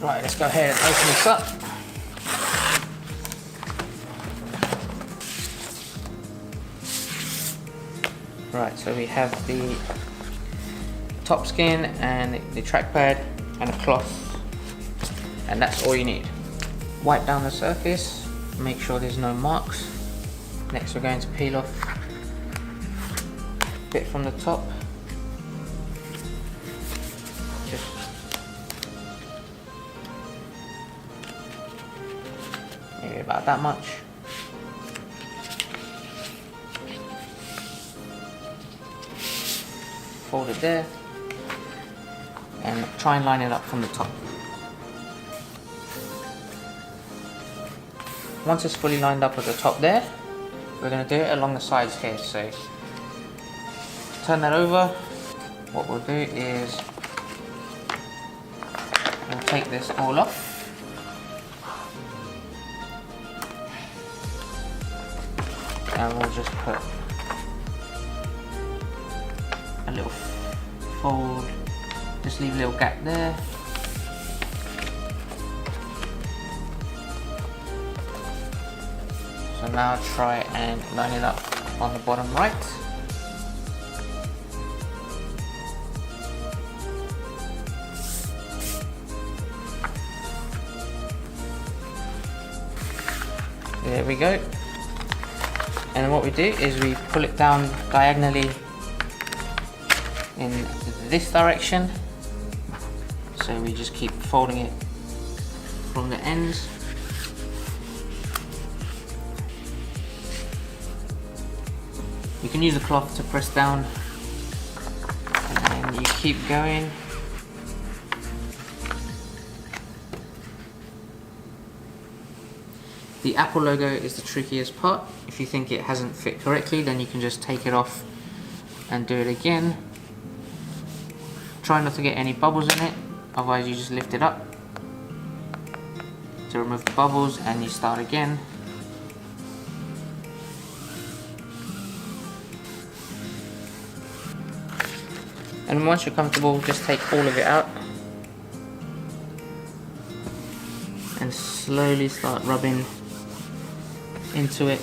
Right, let's go ahead and open this up. Right, so we have the top skin and the trackpad and a cloth, and that's all you need. Wipe down the surface, make sure there's no marks. Next we're going to peel off a bit from the top. Just maybe about that much. Fold it there and try and line it up from the top. Once it's fully lined up at the top there, we're going to do it along the sides here. So turn that over. What we'll do is we'll take this all off. And we'll just put a little fold, just leave a little gap there. So now try and line it up on the bottom right. There we go. And what we do is we pull it down diagonally in this direction. So we just keep folding it from the ends. You can use a cloth to press down, and you keep going. The Apple logo is the trickiest part. If you think it hasn't fit correctly, then you can just take it off and do it again. Try not to get any bubbles in it, otherwise you just lift it up to remove the bubbles and you start again. And once you're comfortable, just take all of it out and slowly start rubbing into it.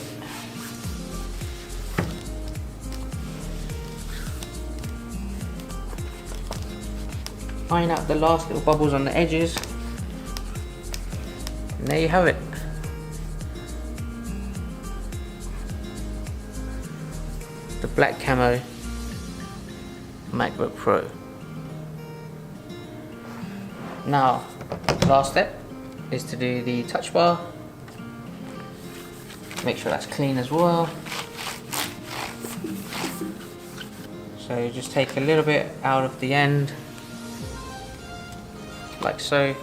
Iron out the last little bubbles on the edges, and there you have it. The black camo MacBook Pro. Now, last step is to do the touch bar. Make sure that's clean as well. So you just take a little bit out of the end, like so.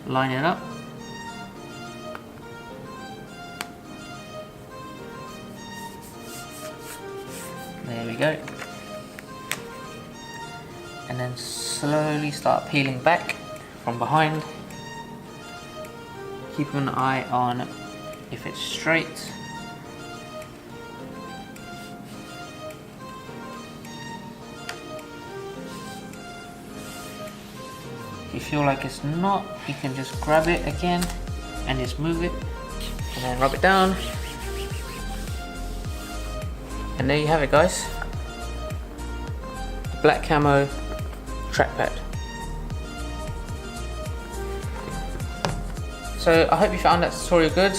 Line it up. There we go. And then slowly start peeling back from behind. Keep an eye on if it's straight. If you feel like it's not, you can just grab it again and just move it and then rub it down. And there you have it, guys. The black camo trackpad. So I hope you found that tutorial good.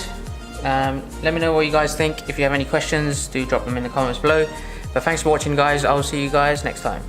Let me know what you guys think. If you have any questions, do drop them in the comments below. But thanks for watching, guys. I will see you guys next time.